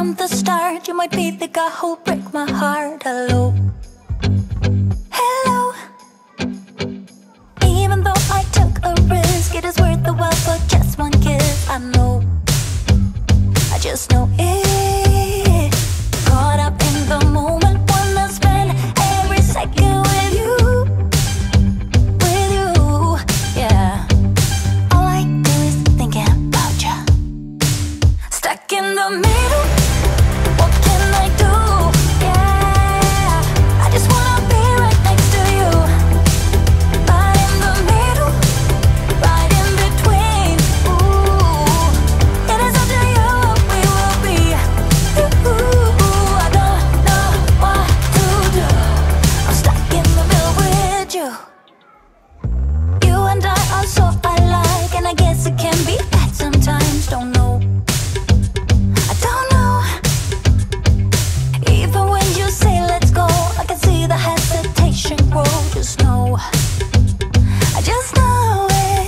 from the start. You might be the guy who'll break my heart. Hello, hello. Even though I took a risk, it is worth the while for just one kiss. I know, I just know it. Caught up in the moment, wanna spend every second with you, yeah. All I do is thinking about you. Stuck in the middle, what can I do? Yeah, I just wanna be right next to you. Right in the middle, right in between. Ooh, it is up to you what we will be. Ooh, I don't know what to do. I'm stuck in the middle with you. You and I are so alike, and I guess it can be bad sometimes. Don't know, I don't know. Even when you say let's go, I can see the hesitation grow. Just know, I just know it.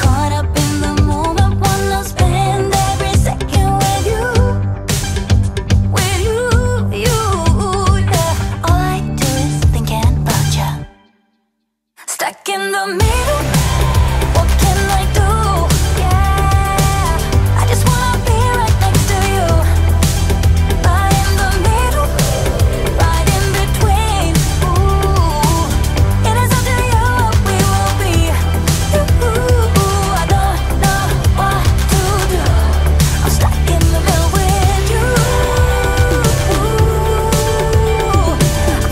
Caught up in the moment, wanna spend every second with you, yeah. All I do is thinking about you. Stuck in the middle, what can I do? Yeah, I just wanna be right next to you. Right in the middle, right in between. Ooh, it is up to you what we will be. Ooh, I don't know what to do. I'm stuck in the middle with you.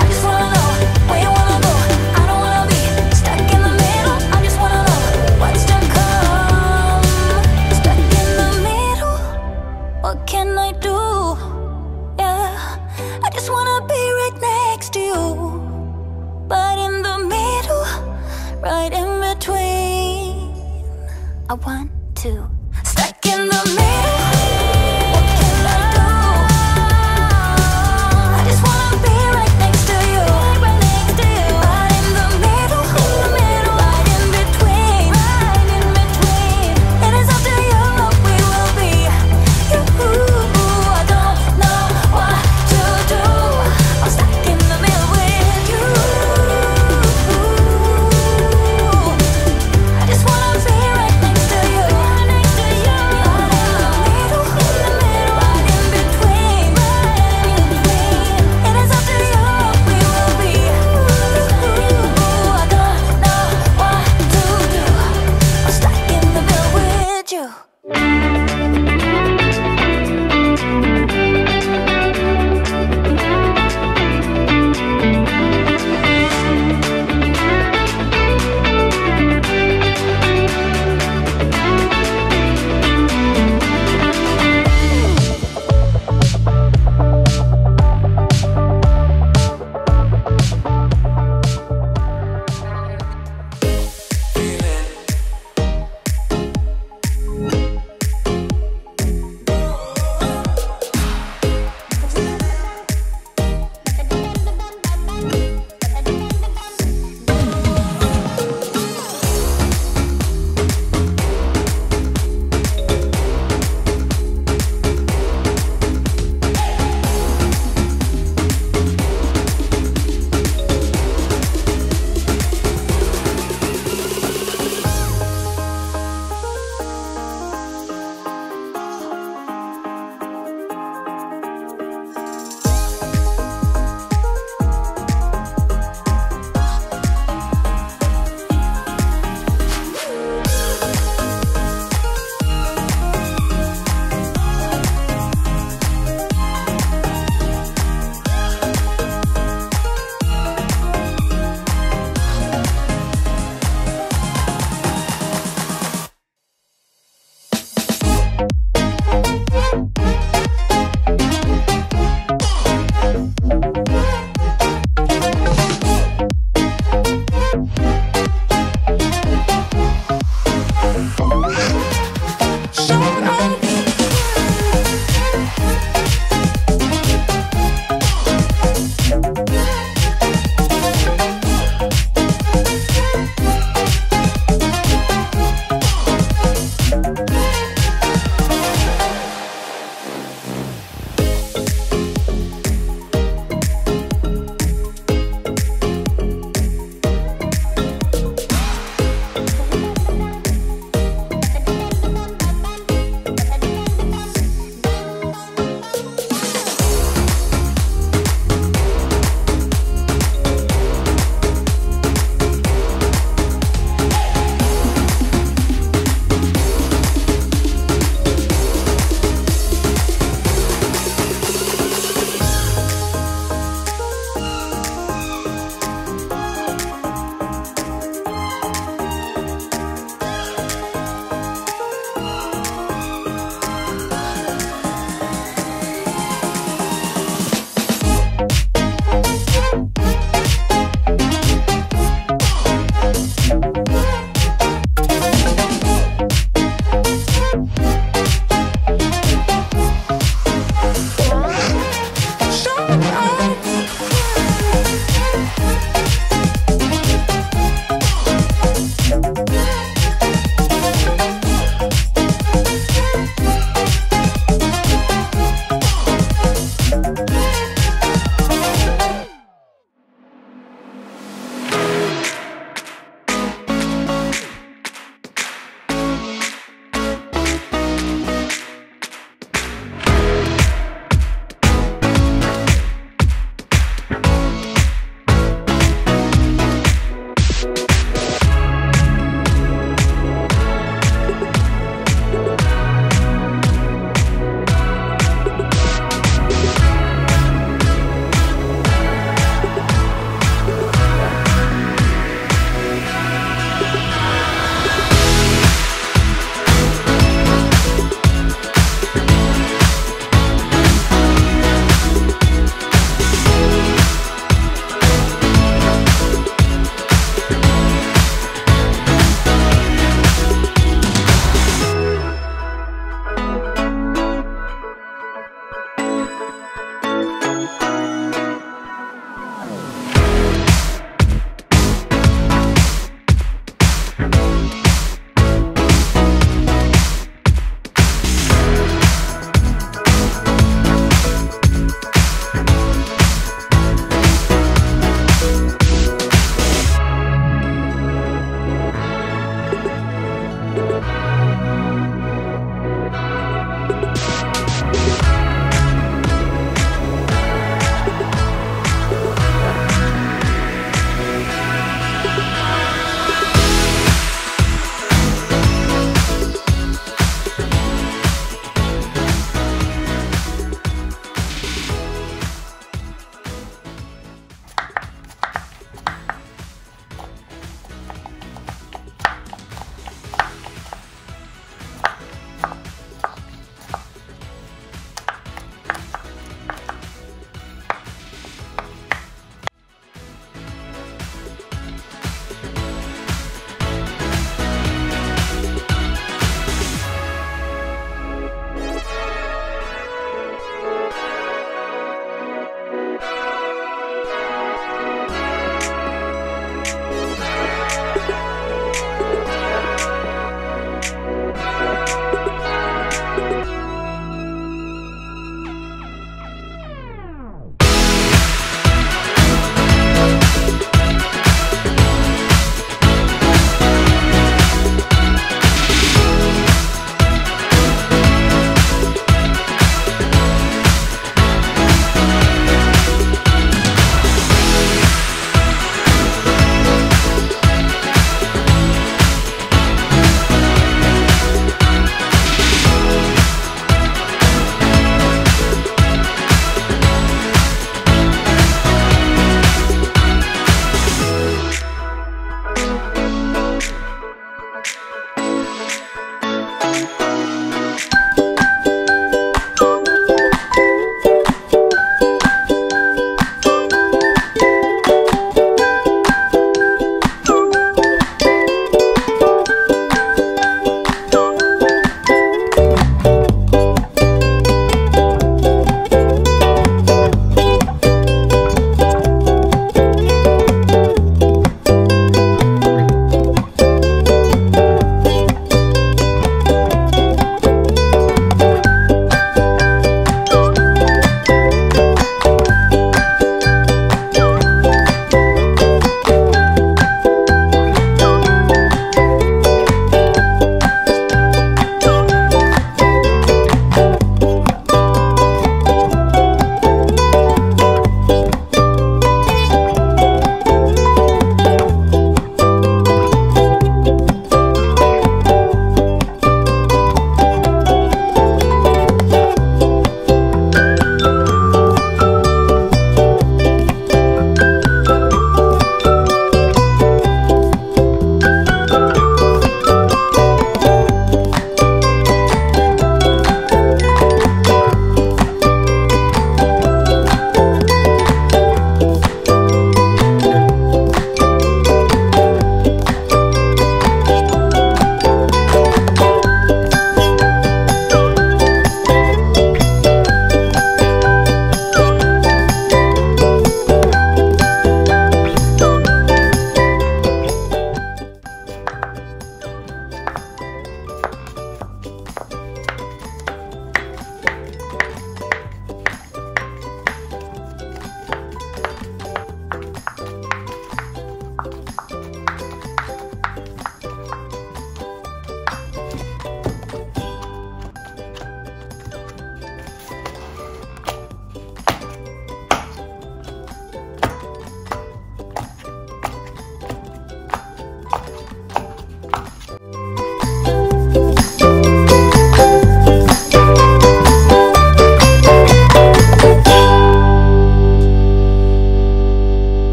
I just wanna know where you wanna go. I don't wanna be stuck in the middle. I just wanna know what's to come. Stuck in the middle, what can I do? Yeah, I just wanna be right next to you. But in the middle, right in between, I want to. Stuck in the middle, what can I do? I just wanna be right next to you. Right next to you. Right in the middle, right in between, right in between. It is up to you what we will be. I don't know what to do. I'm stuck in the middle with you. I just wanna be right next to you.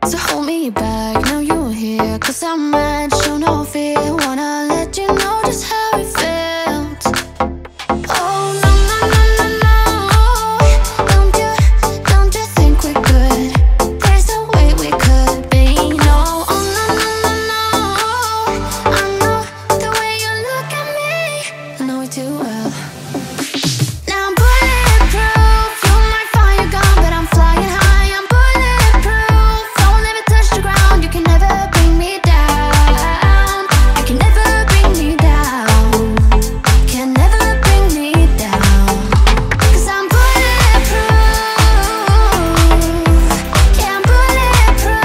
So hold me back, now you're here. 'Cause I'm mad, show no fear. Wanna let you know just how it felt. Oh no, no, no, no, no. Don't you think we're good? There's no way we could be. No, oh no, no, no, no. I know the way you look at me, I know it too well. Now I'm bulletproof. You might find your gun, but I'm flying high. I'm bulletproof. Don't let me touch the ground. You can never bring me down. You can never bring me down. Can never bring me down. 'Cause I'm bulletproof. Yeah, I'm bulletproof.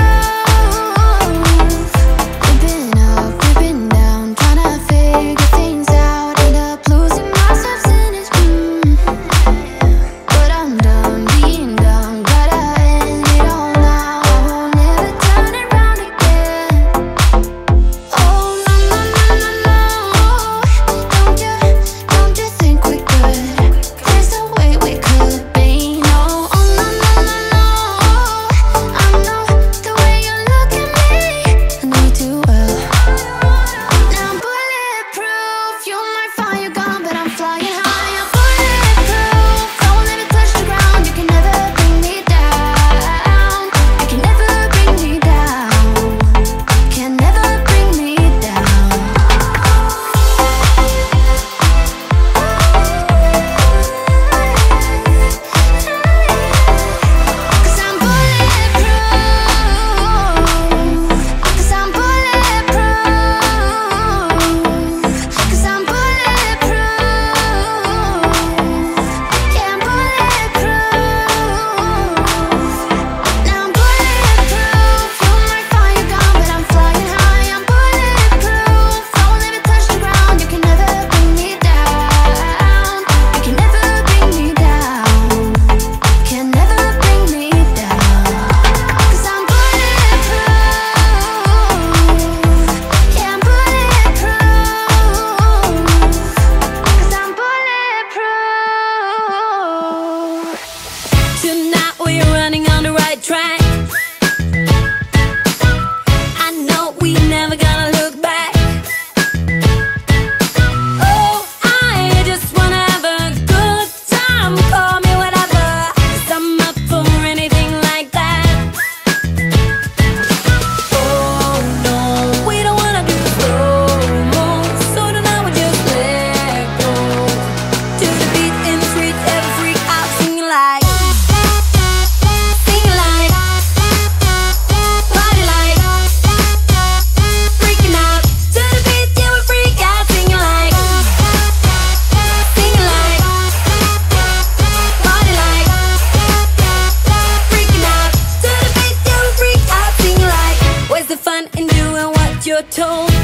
We've been up, we've been down, trying to figure things out. End up losing myself in it. But I'm done being dumb. Gotta end it all now. I won't ever turn it round again. Oh no, no, no, no, no. Don't you think we're good? There's no way we could be. No, oh no, no, no, no. I know the way you look at me, I know it too well. Now I'm bulletproof. You might find your gun, but I'm flying high. I'm bulletproof. Don't let me touch the ground. You can never bring me down. You can never bring me down. Can never bring me down. Cause I'm bulletproof. Cause I'm bulletproof. Cause I'm bulletproof. Yeah, I'm bulletproof. Now I'm bulletproof. You might find your gun, but I'm flying high. I'm bulletproof. Don't let me touch the ground. You can never bring me down. You can never bring me down. Can never bring me down. 'Cause I'm bulletproof. Yeah, I'm bulletproof. 'Cause I'm bulletproof. Tonight we're running on the right track. I know we never gonna look back. Oh, I just wanna have a good time. Call me whatever, 'cause I'm up for anything like that. Oh no, we don't wanna do slow-mo. So tonight we just let go. To the beat in the streets, every freak out singing like, singing like, party like, freaking out. To the beat, yeah, we freak out singing like, singing like, party like, freaking out. To the beat, yeah, we freak out singing like. Where's the fun in doing what you're told?